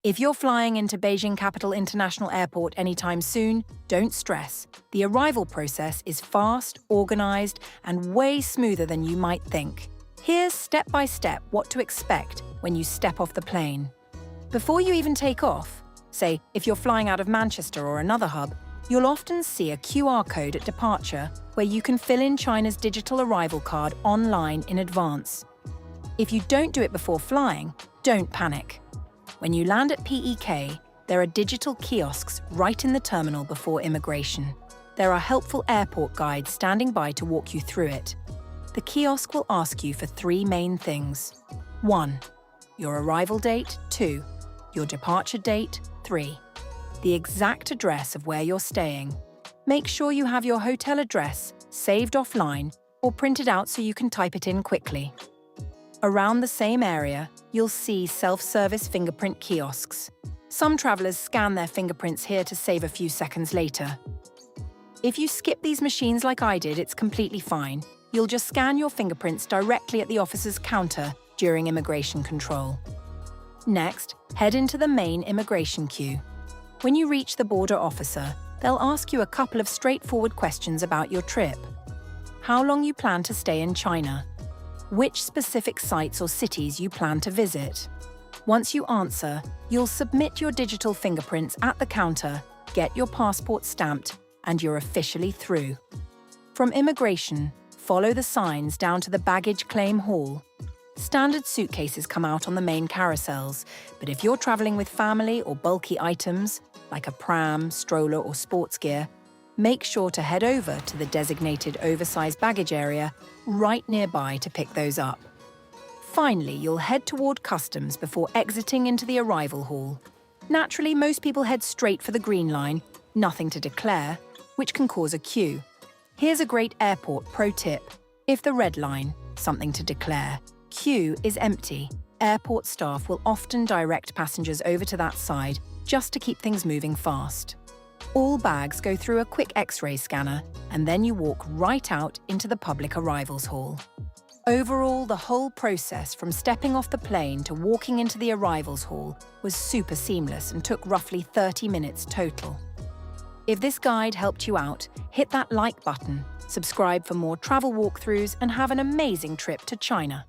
If you're flying into Beijing Capital International Airport anytime soon, don't stress. The arrival process is fast, organized, and way smoother than you might think. Here's step by step what to expect when you step off the plane. Before you even take off, say if you're flying out of Manchester or another hub, you'll often see a QR code at departure where you can fill in China's digital arrival card online in advance. If you don't do it before flying, don't panic. When you land at PEK, there are digital kiosks right in the terminal before immigration. There are helpful airport guides standing by to walk you through it. The kiosk will ask you for 3 main things. 1. Your arrival date. 2. Your departure date. 3. The exact address of where you're staying. Make sure you have your hotel address saved offline or printed out so you can type it in quickly. Around the same area, you'll see self-service fingerprint kiosks. Some travelers scan their fingerprints here to save a few seconds later. If you skip these machines like I did, it's completely fine. You'll just scan your fingerprints directly at the officer's counter during immigration control. Next, head into the main immigration queue. When you reach the border officer, they'll ask you a couple of straightforward questions about your trip. How long you plan to stay in China? Which specific sites or cities you plan to visit. Once you answer, you'll submit your digital fingerprints at the counter, get your passport stamped, and you're officially through. From immigration, follow the signs down to the baggage claim hall. Standard suitcases come out on the main carousels, but if you're traveling with family or bulky items, like a pram, stroller, or sports gear, make sure to head over to the designated oversized baggage area right nearby to pick those up. Finally, you'll head toward customs before exiting into the arrival hall. Naturally, most people head straight for the green line, nothing to declare, which can cause a queue. Here's a great airport pro tip. If the red line, something to declare, queue is empty, airport staff will often direct passengers over to that side just to keep things moving fast. All bags go through a quick X-ray scanner, and then you walk right out into the public arrivals hall. Overall, the whole process from stepping off the plane to walking into the arrivals hall was super seamless and took roughly 30 minutes total. If this guide helped you out, hit that like button, subscribe for more travel walkthroughs, and have an amazing trip to China.